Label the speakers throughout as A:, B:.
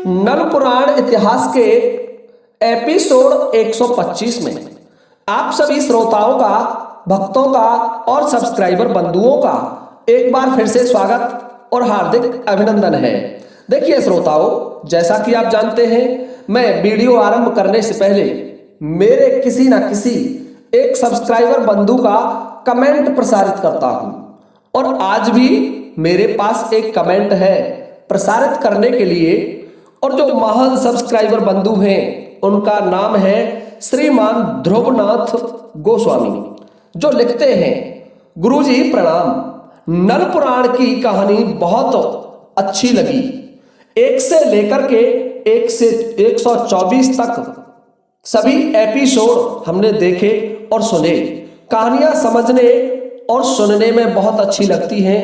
A: नल पुराण इतिहास के एपिसोड 125 में आप सभी श्रोताओं का, भक्तों का और सब्सक्राइबर बंधुओं का एक बार फिर से स्वागत और हार्दिक अभिनंदन है। देखिए श्रोताओं, जैसा कि आप जानते हैं, मैं वीडियो आरंभ करने से पहले मेरे किसी न किसी एक सब्सक्राइबर बंधु का कमेंट प्रसारित करता हूं और आज भी मेरे पास एक कमेंट है प्रसारित करने के लिए। और जो महान सब्सक्राइबर बंधु हैं उनका नाम है श्रीमान ध्रुवनाथ गोस्वामी, जो लिखते हैं, गुरुजी प्रणाम, नल पुराण की कहानी बहुत अच्छी लगी। 1 से लेकर के 1 से 124 तक सभी एपिसोड हमने देखे और सुने। कहानियां समझने और सुनने में बहुत अच्छी लगती हैं।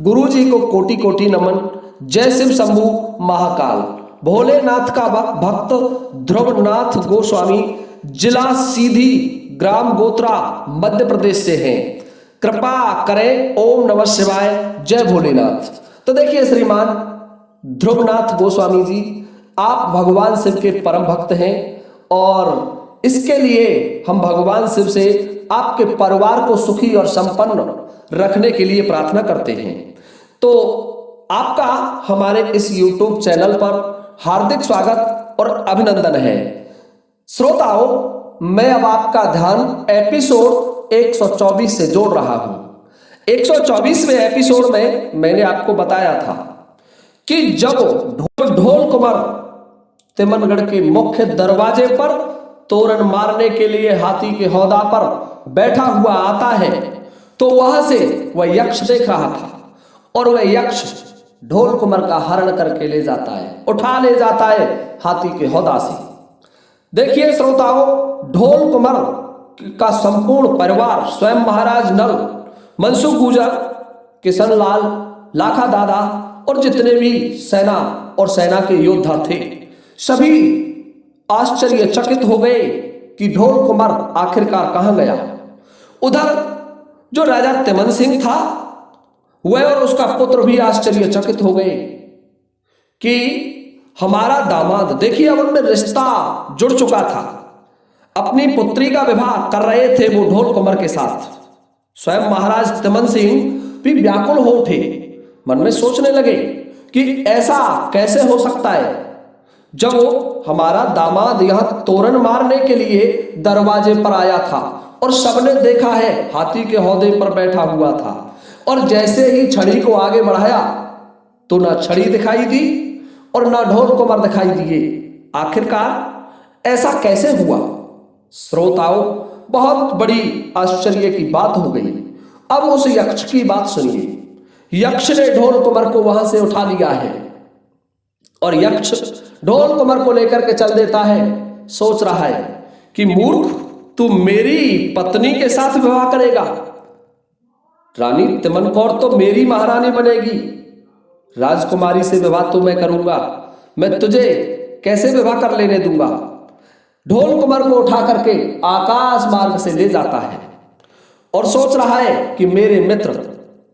A: गुरुजी को कोटि कोटि नमन। जय शिव शंभू महाकाल। भोलेनाथ का भक्त ध्रुवनाथ गोस्वामी, जिला सीधी, ग्राम गोत्रा, मध्य प्रदेश से हैं। कृपा करें। ओम नमः शिवाय। जय भोलेनाथ। तो देखिए श्रीमान ध्रुवनाथ गोस्वामी जी, आप भगवान शिव के परम भक्त हैं और इसके लिए हम भगवान शिव से आपके परिवार को सुखी और संपन्न रखने के लिए प्रार्थना करते हैं। तो आपका हमारे इस YouTube चैनल पर हार्दिक स्वागत और अभिनंदन है। श्रोताओं, मैं अब आपका ध्यान एपिसोड 124 से जोड़ रहा हूं। 124वें एपिसोड में मैंने आपको बताया था कि जब ढोल कुंवर तिमनगढ़ के मुख्य दरवाजे पर तोरण मारने के लिए हाथी के हौदा पर बैठा हुआ आता है, तो वहां से वह यक्ष देख रहा था और वह यक्ष ढोल कुंवर का हरण करके ले जाता है, उठा ले जाता है हाथी के हौदा से। देखिए श्रोताओं, ढोल कुंवर का संपूर्ण परिवार, स्वयं महाराज नल, मनसुख गुर्जर, किशन लाल, लाखा दादा और जितने भी सेना और सेना के योद्धा थे, सभी आश्चर्यचकित हो गए कि ढोल कुंवर आखिरकार कहां गया। उधर जो राजा तिमन सिंह था, वह और उसका पुत्र भी आश्चर्यचकित हो गए कि हमारा दामाद, देखिए अब उनमें रिश्ता जुड़ चुका था, अपनी पुत्री का विवाह कर रहे थे वो ढोल कुंवर के साथ। स्वयं महाराज तिमन सिंह भी व्याकुल हो उठे, मन में सोचने लगे कि ऐसा कैसे हो सकता है, जब हमारा दामाद यहां तोरण मारने के लिए दरवाजे पर आया था और सबने देखा है हाथी के हौदे पर बैठा हुआ था, और जैसे ही छड़ी को आगे बढ़ाया तो ना छड़ी दिखाई दी और ना ढोल कुंवर दिखाई दिए। आखिरकार ऐसा कैसे हुआ? श्रोताओं, बहुत बड़ी आश्चर्य की बात हो गई। अब उस यक्ष की बात सुनिए। यक्ष ने ढोल कुंवर को वहां से उठा लिया है और यक्ष ढोल कुंवर को लेकर के चल देता है। सोच रहा है कि मूर्ख, तू मेरी पत्नी के साथ विवाह करेगा? रानी तिमन कौर तो मेरी महारानी बनेगी, राजकुमारी से विवाह तो मैं करूंगा, मैं तुझे कैसे विवाह कर लेने दूंगा। ढोल कुंवर को उठा करके आकाश मार्ग से ले जाता है और सोच रहा है कि मेरे मित्र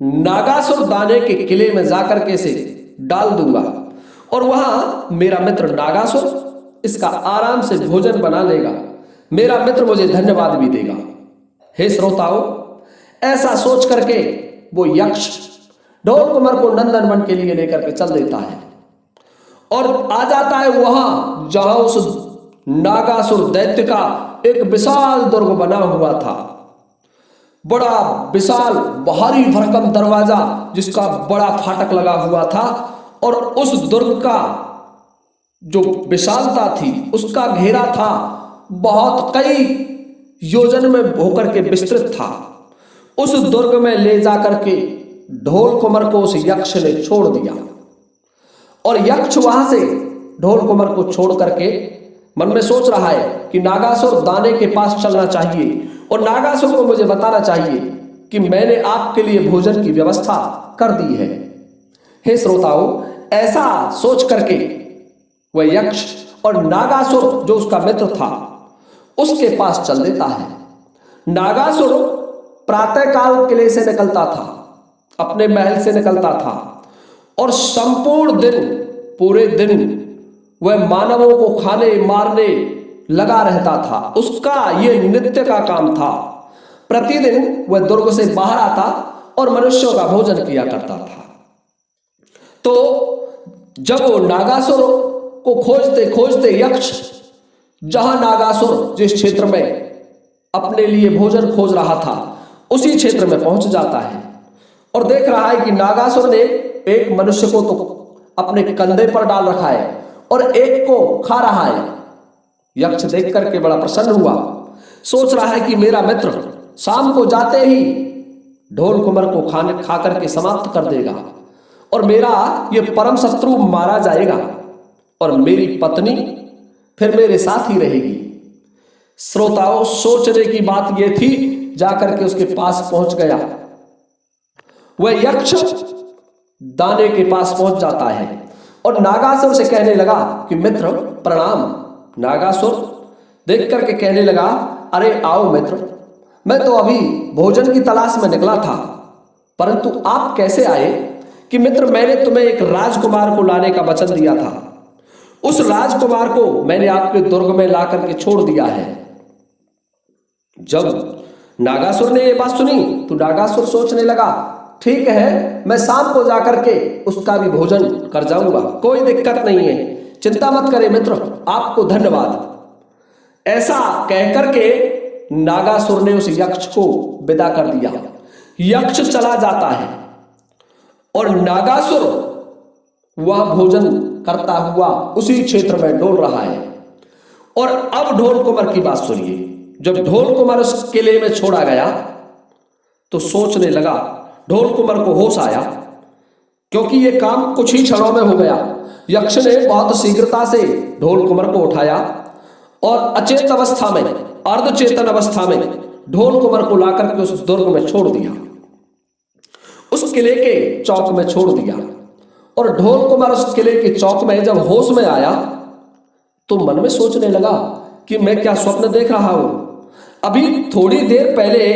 A: नागासुर दाने के किले में जाकर के इसे डाल दूंगा और वहां मेरा मित्र नागासुर इसका आराम से भोजन बना लेगा, मेरा मित्र मुझे धन्यवाद भी देगा। हे श्रोताओं, ऐसा सोच करके वो यक्ष ढोल कुंवर को नंदनवन के लिए लेकर के चल देता है और आ जाता है वहां जहां उस नागासुर दैत्य का एक विशाल दुर्ग बना हुआ था। बड़ा विशाल भारी भरकम दरवाजा जिसका बड़ा फाटक लगा हुआ था, और उस दुर्ग का जो विशालता थी, उसका घेरा था बहुत कई योजन में होकर के विस्तृत था। उस दुर्ग में ले जाकर के ढोल कुंवर को उस यक्ष ने छोड़ दिया और यक्ष वहां से ढोल कुंवर को छोड़ करके मन में सोच रहा है कि नागासुर दाने के पास चलना चाहिए और नागासुर को मुझे बताना चाहिए कि मैंने आपके लिए भोजन की व्यवस्था कर दी है। हे श्रोताओं, ऐसा सोच करके वह यक्ष और नागासुर जो उसका मित्र था उसके पास चल देता है। नागासुर प्रातःकाल किले से निकलता था, अपने महल से निकलता था और संपूर्ण दिन, पूरे दिन वह मानवों को खाने मारने लगा रहता था। उसका यह नित्य का काम था। प्रतिदिन वह दुर्ग से बाहर आता और मनुष्यों का भोजन किया करता था। तो जब वो नागासुर को खोजते खोजते यक्ष जहां नागासुर जिस क्षेत्र में अपने लिए भोजन खोज रहा था उसी क्षेत्र में पहुंच जाता है और देख रहा है कि नागासुर ने एक मनुष्य को तो अपने कंधे पर डाल रखा है और एक को खा रहा है। यक्ष देख करके बड़ा प्रसन्न हुआ, सोच रहा है कि मेरा मित्र शाम को जाते ही ढोल कुमर को खा करके समाप्त कर देगा और मेरा ये परम शत्रु मारा जाएगा और मेरी पत्नी फिर मेरे साथ ही रहेगी। श्रोताओं, सोचने की बात यह थी, जाकर के उसके पास पहुंच गया। वह यक्ष दाने के पास पहुंच जाता है और नागासुर से कहने लगा कि मित्र प्रणाम। नागासुर देख करके कहने लगा, अरे आओ मित्र, मैं तो अभी भोजन की तलाश में निकला था, परंतु आप कैसे आए? कि मित्र मैंने तुम्हें एक राजकुमार को लाने का वचन दिया था, उस राजकुमार को मैंने आपके दुर्ग में ला करके छोड़ दिया है। जब नागासुर ने ये बात सुनी तो नागासुर सोचने लगा, ठीक है, मैं शाम को जाकर के उसका भी भोजन कर जाऊंगा, कोई दिक्कत नहीं है, चिंता मत करें मित्र, आपको धन्यवाद। ऐसा कहकर के नागासुर ने उस यक्ष को विदा कर दिया। यक्ष चला जाता है और नागासुर वह भोजन करता हुआ उसी क्षेत्र में डोल रहा है। और अब ढोल कुमार की बात सुनिए। जब ढोल कुमार उस किले में छोड़ा गया तो सोचने लगा, ढोल कुमार को होश आया, क्योंकि यह काम कुछ ही क्षणों में हो गया। यक्ष ने बहुत शीघ्रता से ढोल कुमार को उठाया और अचेत अवस्था में, अर्धचेतन अवस्था में ढोल कुमार को लाकर के उस दुर्ग में छोड़ दिया, उस किले के चौक में छोड़ दिया। और ढोल कुमार उस किले के चौक में जब होश में आया तो मन में सोचने लगा कि मैं क्या स्वप्न देख रहा हूं। अभी थोड़ी देर पहले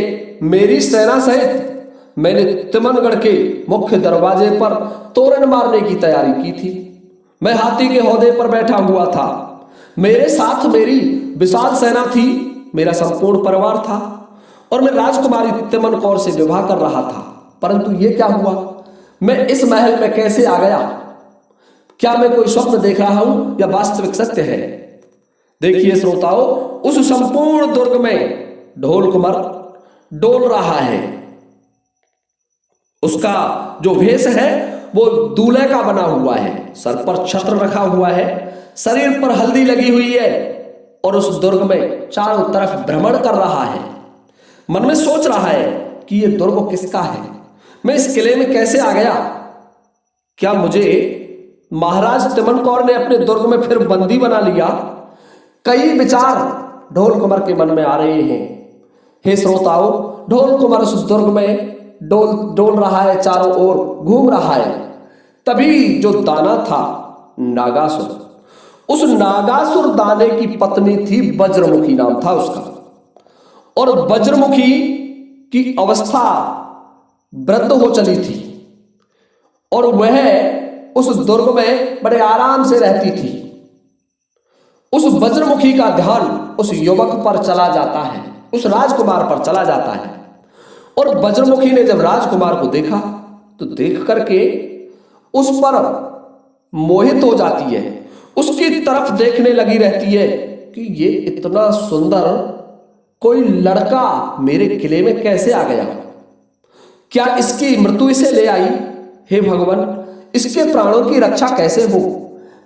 A: मेरी सेना सहित मैंने तिमनगढ़ के मुख्य दरवाजे पर तोरण मारने की तैयारी की थी। मैं हाथी के हौदे पर बैठा हुआ था, मेरे साथ मेरी विशाल सेना थी, मेरा संपूर्ण परिवार था और मैं राजकुमारी तिमन कौर से विवाह कर रहा था। परंतु ये क्या हुआ, मैं इस महल में कैसे आ गया? क्या मैं कोई स्वप्न देख रहा हूं या वास्तविक सत्य है? देखिए श्रोताओं, उस संपूर्ण दुर्ग में ढोल कुमार डोल रहा है। उसका जो वेश है वो दूल्हे का बना हुआ है, सर पर छत्र रखा हुआ है, शरीर पर हल्दी लगी हुई है और उस दुर्ग में चारों तरफ भ्रमण कर रहा है। मन में सोच रहा है कि ये दुर्ग किसका है, मैं इस किले में कैसे आ गया? क्या मुझे महाराज तिमन कौर ने अपने दुर्ग में फिर बंदी बना लिया? कई विचार ढोल कुमार के मन में आ रहे हैं। हे श्रोताओं, ढोल कुमार उस दुर्ग में डोल रहा है, चारों ओर घूम रहा है। तभी जो दाना था नागासुर, उस नागासुर दाने की पत्नी थी, वज्रमुखी नाम था उसका। और वज्रमुखी की अवस्था वृद्ध हो चली थी और वह उस दुर्ग में बड़े आराम से रहती थी। उस वज्रमुखी का ध्यान उस युवक पर चला जाता है, उस राजकुमार पर चला जाता है। और वज्रमुखी ने जब राजकुमार को देखा तो देख करके उस पर मोहित हो जाती है, उसकी तरफ देखने लगी रहती है कि ये इतना सुंदर कोई लड़का मेरे किले में कैसे आ गया? क्या इसकी मृत्यु इसे ले आई? हे भगवान, इसके प्राणों की रक्षा कैसे हो?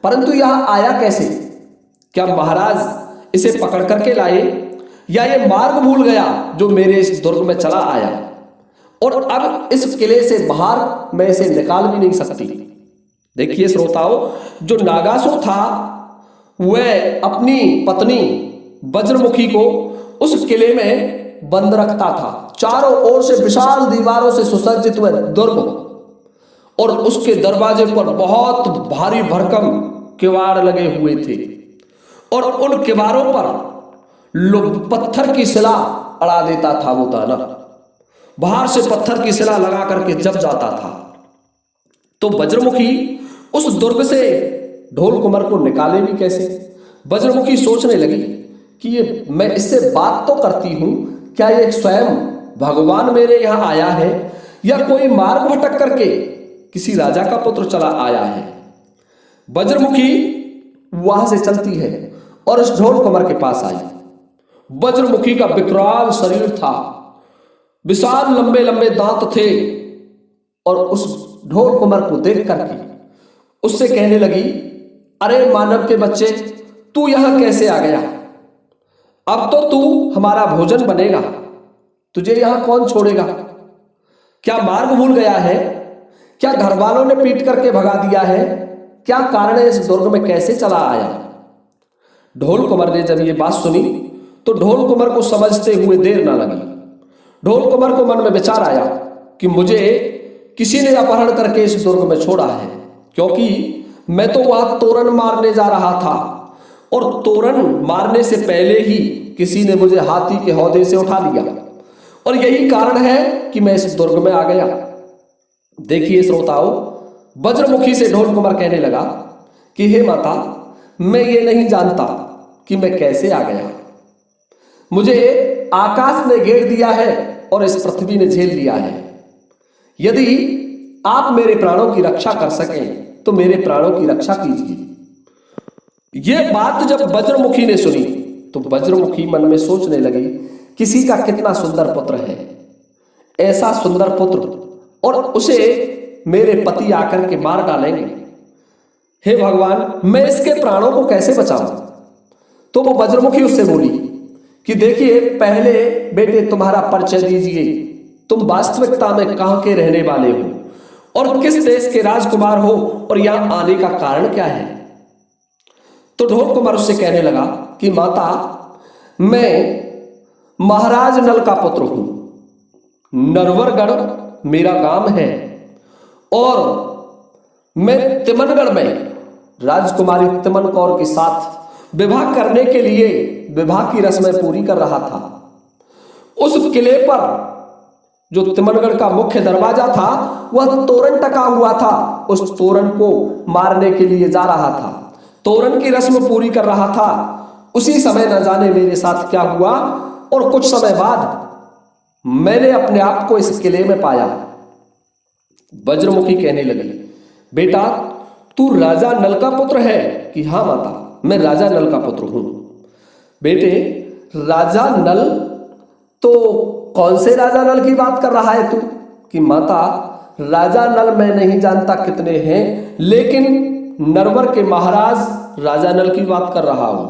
A: परंतु यह आया कैसे? क्या महाराज इसे पकड़ करके लाए या ये मार्ग भूल गया जो मेरे इस दुर्ग में चला आया और अब इस किले से बाहर मैं इसे निकाल भी नहीं सकती? देखिए श्रोताओं, जो नागासुर था वह अपनी पत्नी वज्रमुखी को उस किले में बंद रखता था। चारों ओर से विशाल दीवारों से सुसज्जित हुए दुर्ग और उसके दरवाजे पर बहुत भारी भरकम किवाड़ लगे हुए थे और उन किवाड़ों पर पत्थर की शिला अड़ा देता था वो दाना। बाहर से पत्थर की शिला लगा करके जब जाता था तो वज्रमुखी उस दुर्ग से ढोल कुमार को निकाले भी कैसे। बज्रमुखी सोचने लगी कि ये मैं इससे बात तो करती हूं, क्या ये स्वयं भगवान मेरे यहाँ आया है या कोई मार्ग भटक करके किसी राजा का पुत्र चला आया है। बज्रमुखी वहां से चलती है और उस ढोल कुमार के पास आई। बज्रमुखी का विकराल शरीर था, विशाल लंबे लंबे दांत थे, और उस ढोल कुमार को देख करके उससे कहने लगी, अरे मानव के बच्चे, तू यहां कैसे आ गया? अब तो तू हमारा भोजन बनेगा, तुझे यहां कौन छोड़ेगा? क्या मार्ग भूल गया है? क्या घर वालों ने पीट करके भगा दिया है? क्या कारण है इस दुर्ग में कैसे चला आया? ढोल कुमार ने जब ये बात सुनी तो ढोल कुमार को समझते हुए देर ना लगी। ढोल कुमार को मन में विचार आया कि मुझे किसी ने अपहरण करके इस दुर्ग में छोड़ा है, क्योंकि मैं तो वहां तोरण मारने जा रहा था और तोरण मारने से पहले ही किसी ने मुझे हाथी के हौदे से उठा लिया, और यही कारण है कि मैं इस दुर्ग में आ गया। देखिए श्रोताओं, बज्रमुखी से ढोल कुमार कहने लगा कि हे माता, मैं ये नहीं जानता कि मैं कैसे आ गया। मुझे आकाश ने घेर दिया है और इस पृथ्वी ने झेल लिया है। यदि आप मेरे प्राणों की रक्षा कर सकें तो मेरे प्राणों की रक्षा कीजिए। यह बात जब बज्रमुखी ने सुनी तो बज्रमुखी मन में सोचने लगी, किसी का कितना सुंदर पुत्र है, ऐसा सुंदर पुत्र, और उसे मेरे पति आकर के मार डालेंगे। हे भगवान, मैं इसके प्राणों को कैसे बचाऊं? तो वो बज्रमुखी उससे बोली कि देखिए, पहले बेटे तुम्हारा परिचय दीजिए, तुम वास्तविकता में कहां के रहने वाले हो और किस देश के राजकुमार हो, और यहां आने का कारण क्या है? तो ढोल कुमार उससे कहने लगा कि माता, मैं महाराज नल का पुत्र हूं, नरवरगढ़ मेरा गांव है, और मैं तिमनगढ़ में राजकुमारी तिमन कौर के साथ विवाह करने के लिए विवाह की रस्में पूरी कर रहा था। उस किले पर जो तिमनगढ़ का मुख्य दरवाजा था वह तोरण टका हुआ था, उस तोरण को मारने के लिए जा रहा था, तोरण की रस्म पूरी कर रहा था। उसी समय न जाने मेरे साथ क्या हुआ, और कुछ समय बाद मैंने अपने आप को इस किले में पाया। बज्रमुखी कहने लगी, बेटा तू राजा नल का पुत्र है? कि हाँ माता, मैं राजा नल का पुत्र हूं। बेटे, राजा नल तो कौन से राजा नल की बात कर रहा है तू? कि माता, राजा नल मैं नहीं जानता कितने हैं, लेकिन नरवर के महाराज राजा नल की बात कर रहा हूं,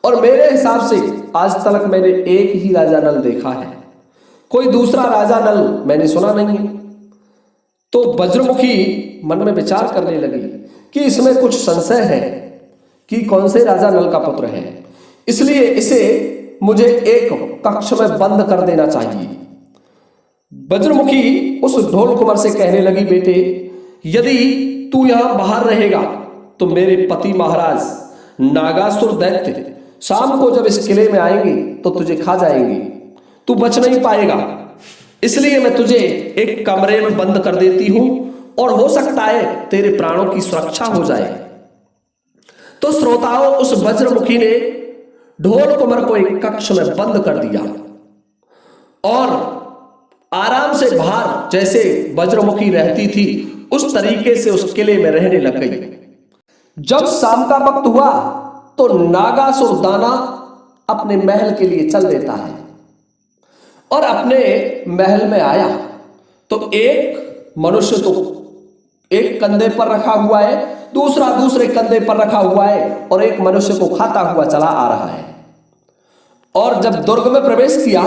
A: और मेरे हिसाब से आज तक मैंने एक ही राजा नल देखा है, कोई दूसरा राजा नल मैंने सुना नहीं है। तो बज्रमुखी मन में विचार करने लगी कि इसमें कुछ संशय है कि कौन से राजा नल का पुत्र है, इसलिए इसे मुझे एक कक्ष में बंद कर देना चाहिए। बज्रमुखी उस ढोल कुमार से कहने लगी, बेटे यदि तू यहां बाहर रहेगा तो मेरे पति महाराज नागासुर दैत्य शाम को जब इस किले में आएंगे तो तुझे खा जाएंगे, तू बच नहीं पाएगा। इसलिए मैं तुझे एक कमरे में बंद कर देती हूं, और हो सकता है तेरे प्राणों की सुरक्षा हो जाए। तो श्रोताओं, उस बज्रमुखी ने ढोल कुमार को एक कक्ष में बंद कर दिया और आराम से बाहर जैसे बज्रमुखी रहती थी उस तरीके से उस किले में रहने लग गई। जब शाम का वक्त हुआ तो नागासुर दाना अपने महल के लिए चल देता है, और अपने महल में आया तो एक मनुष्य तो एक कंधे पर रखा हुआ है, दूसरा दूसरे कंधे पर रखा हुआ है, और एक मनुष्य को खाता हुआ चला आ रहा है। और जब दुर्ग में प्रवेश किया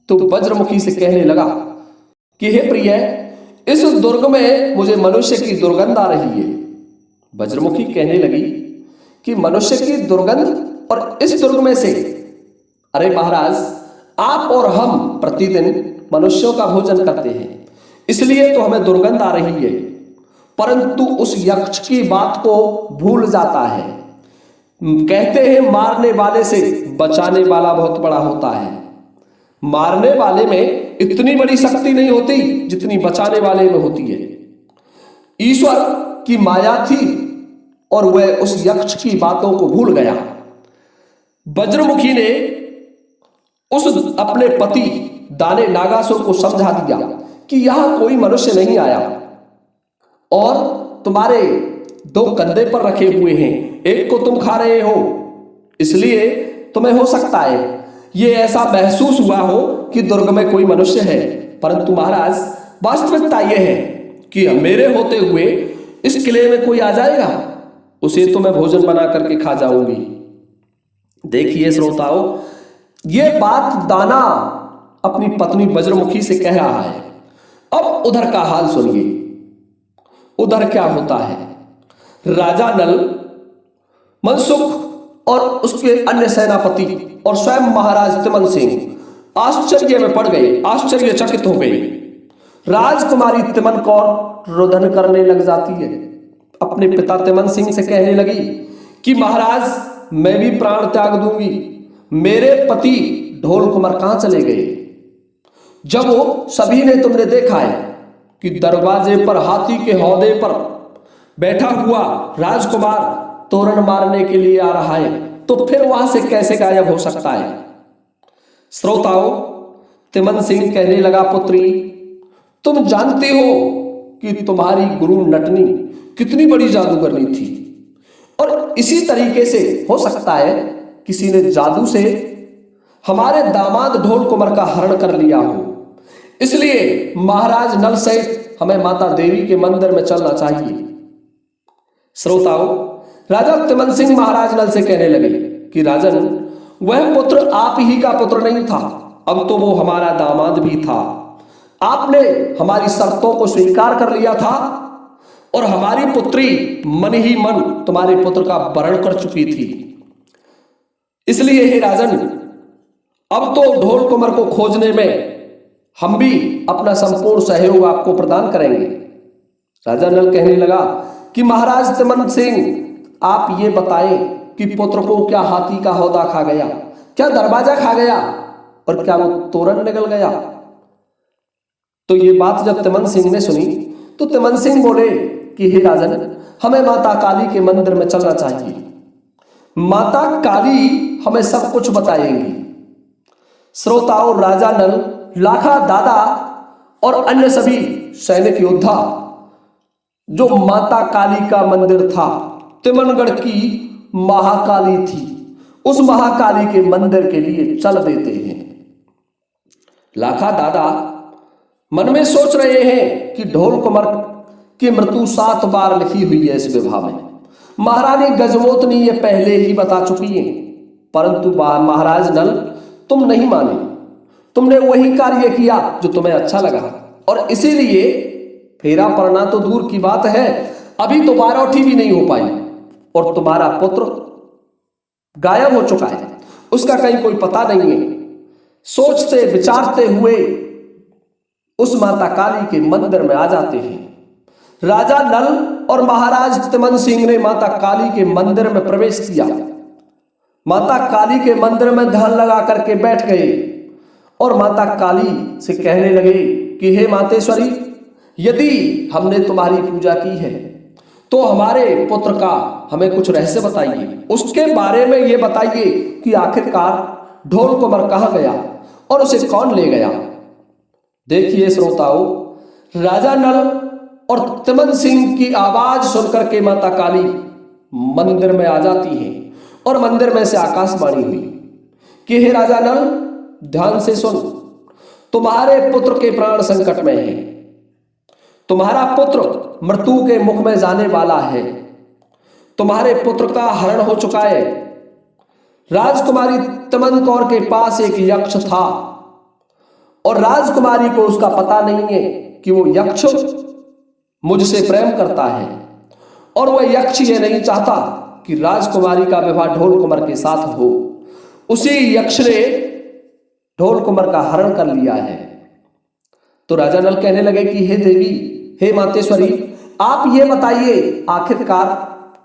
A: तो बज्रमुखी से कहने लगा कि हे प्रिय, इस दुर्ग में मुझे मनुष्य की दुर्गंध आ रही है। बज्रमुखी कहने लगी कि मनुष्य की दुर्गंध, और इस दुर्ग में से? अरे महाराज, आप और हम प्रतिदिन मनुष्यों का भोजन करते हैं, इसलिए तो हमें दुर्गंध आ रही है, परंतु उस यक्ष की बात को भूल जाता है। कहते हैं मारने वाले से बचाने वाला बहुत बड़ा होता है। मारने वाले में इतनी बड़ी शक्ति नहीं होती जितनी बचाने वाले में होती है। ईश्वर की माया थी और वह उस यक्ष की बातों को भूल गया। वज्रमुखी ने उस अपने पति दाने नागासुर को समझा दिया कि यहां कोई मनुष्य नहीं आया और तुम्हारे 2 कंधे पर रखे हुए हैं, एक को तुम खा रहे हो, इसलिए तुम्हें हो सकता है ये ऐसा महसूस हुआ हो कि दुर्ग में कोई मनुष्य है, परंतु महाराज वास्तविकता यह है कि मेरे होते हुए इस किले में कोई आ जाएगा, उसे तो मैं भोजन बना करके खा जाऊंगी। देखिए श्रोताओ, ये बात दाना अपनी पत्नी वज्रमुखी से कह रहा है। अब उधर का हाल सुनिए। उधर क्या होता है, राजा नल, मनसुख और उसके अन्य सेनापति और स्वयं महाराज तिमन सिंह आश्चर्य में पड़ गए, आश्चर्यचकित हो गए। राजकुमारी तिमन कौर रुदन करने लग जाती है, अपने पिता तिमन सिंह से कहने लगी कि महाराज मैं भी प्राण त्याग दूंगी, मेरे पति ढोल कुमार कहां चले गए? जब वो सभी ने तुमने देखा है कि दरवाजे पर हाथी के हौदे पर बैठा हुआ राजकुमार तोरण मारने के लिए आ रहा है, तो फिर वहां से कैसे गायब हो सकता है? श्रोताओं, तिमन सिंह कहने लगा, पुत्री तुम जानते हो कि तुम्हारी गुरु नटनी कितनी बड़ी जादूगरनी थी, और इसी तरीके से हो सकता है किसी ने जादू से हमारे दामाद ढोल कुमार का हरण कर लिया हो। इसलिए महाराज नल सहित हमें माता देवी के मंदिर में चलना चाहिए। श्रोताओं, राजा तिमन सिंह महाराज नल से कहने लगे कि राजन, वह पुत्र आप ही का पुत्र नहीं था, अब तो वो हमारा दामाद भी था। आपने हमारी शर्तों को स्वीकार कर लिया था और हमारी पुत्री मन ही मन तुम्हारे पुत्र का वरण कर चुकी थी। इसलिए हे राजन, अब तो ढोल कुमार को खोजने में हम भी अपना संपूर्ण सहयोग आपको प्रदान करेंगे। राजा नल कहने लगा कि महाराज तिमन सिंह, आप ये बताएं कि पुत्र को क्या हाथी का हौदा खा गया, क्या दरवाजा खा गया, और क्या वो तोरण निगल गया? तो ये बात जब तिमन सिंह ने सुनी तो तिमन सिंह बोले कि हे राजन, हमें माता काली के मंदिर में चलना चाहिए, माता काली हमें सब कुछ बताएंगी। श्रोताओं, राजा नल, लाखा दादा और अन्य सभी सैनिक योद्धा जो माता काली का मंदिर था, तिमनगढ़ की महाकाली थी, उस महाकाली के मंदिर के लिए चल देते हैं। लाखा दादा मन में सोच रहे हैं कि ढोल कुमार की मृत्यु 7 बार लिखी हुई है इस विवाह में। महारानी गजमोतनी ये पहले ही बता चुकी है, परंतु महाराज नल तुम नहीं माने, तुमने वही कार्य किया जो तुम्हें अच्छा लगा, और इसीलिए फेरा पड़ना तो दूर की बात है, अभी तो बारौठी भी नहीं हो पाई और तुम्हारा पुत्र गायब हो चुका है, उसका कहीं कोई पता नहीं है। सोचते विचारते हुए उस माता काली के मंदिर में आ जाते हैं। राजा नल और महाराज तिमन सिंह ने माता काली के मंदिर में प्रवेश किया। माता काली के मंदिर में ध्यान लगा करके बैठ गए और माता काली से कहने लगे कि हे मातेश्वरी, यदि हमने तुम्हारी पूजा की है तो हमारे पुत्र का हमें कुछ रहस्य बताइए, उसके बारे में ये बताइए कि आखिरकार ढोल कुमार कहाँ गया और उसे कौन ले गया। देखिए श्रोताओं, राजा नल और तिमन सिंह की आवाज सुनकर के माता काली मंदिर में आ जाती है और मंदिर में से आकाशवाणी हुई कि हे राजा नल, ध्यान से सुन, तुम्हारे पुत्र के प्राण संकट में है, तुम्हारा पुत्र मृत्यु के मुख में जाने वाला है, तुम्हारे पुत्र का हरण हो चुका है। राजकुमारी तिमन कौर के पास एक यक्ष था और राजकुमारी को उसका पता नहीं है कि वो यक्ष मुझसे प्रेम करता है, और वह यक्ष ये नहीं चाहता कि राजकुमारी का विवाह ढोल कुमार के साथ हो। उसी यक्ष ने ढोल कुमार का हरण कर लिया है। तो राजा नल कहने लगे कि हे देवी, हे मातेश्वरी, आप ये बताइए आखिरकार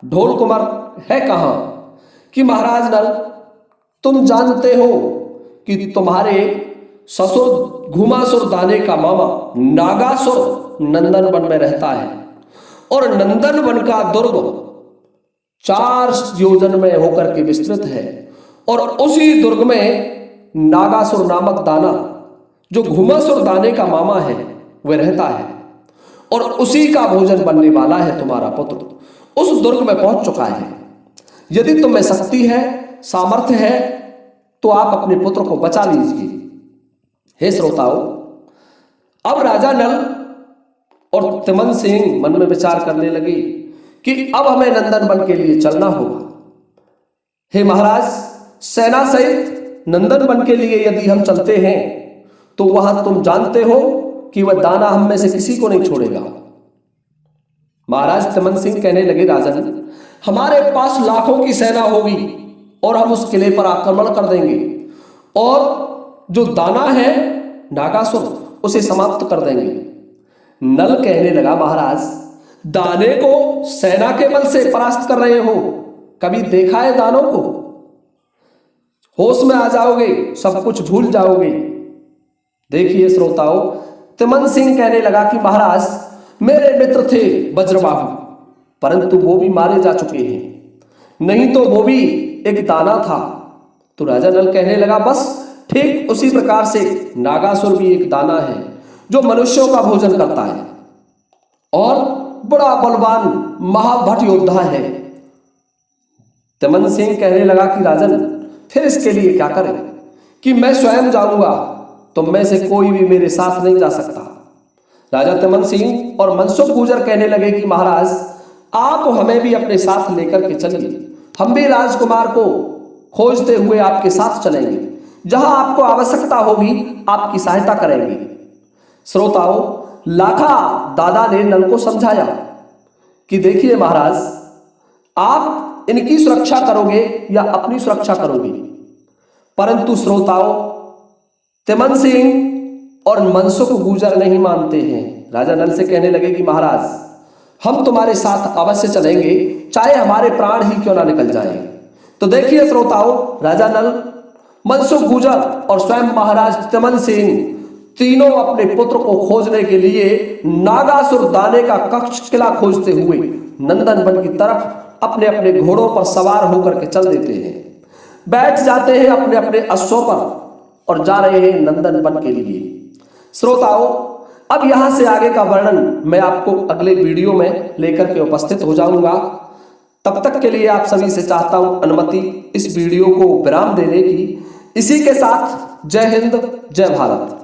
A: ढोल कुमार है कहां? कि महाराज नल, तुम जानते हो कि तुम्हारे ससुर घुमासुर दाने का मामा नागासुर नंदन वन में रहता है, और नंदन वन का दुर्ग 4 योजन में होकर के विस्तृत है। और उसी दुर्ग में नागासुर नामक दाना, जो घुमासुर दाने का मामा है, वह रहता है और उसी का भोजन बनने वाला है तुम्हारा पुत्र। उस दुर्ग में पहुंच चुका है। यदि तुम्हें शक्ति है, सामर्थ्य है, तो आप अपने पुत्र को बचा लीजिए। हे श्रोताओं, अब राजा नल और तिमन सिंह मन में विचार करने लगे कि अब हमें नंदन वन के लिए चलना होगा। हे महाराज, सेना सहित नंदन वन के लिए यदि हम चलते हैं तो वहां तुम जानते हो कि वह दाना हम में से किसी को नहीं छोड़ेगा। महाराज तिमन सिंह कहने लगे, राजन, हमारे पास लाखों की सेना होगी और हम उस किले पर आक्रमण कर देंगे और जो दाना है नागासुर, उसे समाप्त कर देंगे। नल कहने लगा, महाराज, दाने को सेना के बल से परास्त कर रहे हो, कभी देखा है दानों को? होश में आ जाओगे, सब कुछ भूल जाओगे। देखिए श्रोताओं, तिमन सिंह कहने लगा कि महाराज, मेरे मित्र थे वज्रबाहु, परंतु वो भी मारे जा चुके हैं, नहीं तो वो भी एक दाना था। तो राजा नल कहने लगा, बस ठीक उसी प्रकार से नागासुर भी एक दाना है जो मनुष्यों का भोजन करता है और बड़ा बलवान महाभट योद्धा है। तिमन सिंह कहने लगा कि राजन, फिर इसके लिए क्या करें कि मैं स्वयं जाऊंगा, तुम में से कोई भी मेरे साथ नहीं जा सकता। राजा तिमन सिंह और मनसुख गुर्जर कहने लगे कि महाराज, आप हमें भी अपने साथ लेकर के चलिए, हम भी राजकुमार को खोजते हुए आपके साथ चलेंगे, जहां आपको आवश्यकता होगी आपकी सहायता करेंगे। श्रोताओं, लाखा दादा ने नल को समझाया कि देखिए महाराज, आप इनकी सुरक्षा करोगे या अपनी सुरक्षा करोगे? परंतु श्रोताओं, तिमन सिंह और मनसुख गुर्जर नहीं मानते हैं। राजा नल से कहने लगे कि महाराज, हम तुम्हारे साथ अवश्य चलेंगे, चाहे हमारे प्राण ही क्यों ना निकल जाए। तो देखिए श्रोताओं, राजा नल, मनसुख गुर्जर और स्वयं महाराज तिमन सिंह तीनों अपने पुत्र को खोजने के लिए नागासुर दाने का कक्ष किला खोजते हुए नंदन वन की तरफ अपने अपने घोड़ों पर सवार होकर के चल देते हैं, बैठ जाते हैं अपने अपने अश्वों पर और जा रहे हैं नंदन वन के लिए। श्रोताओं, अब यहां से आगे का वर्णन मैं आपको अगले वीडियो में लेकर के उपस्थित हो जाऊंगा। तब तक के लिए आप सभी से चाहता हूं अनुमति इस वीडियो को विराम देने की। इसी के साथ जय हिंद, जय भारत।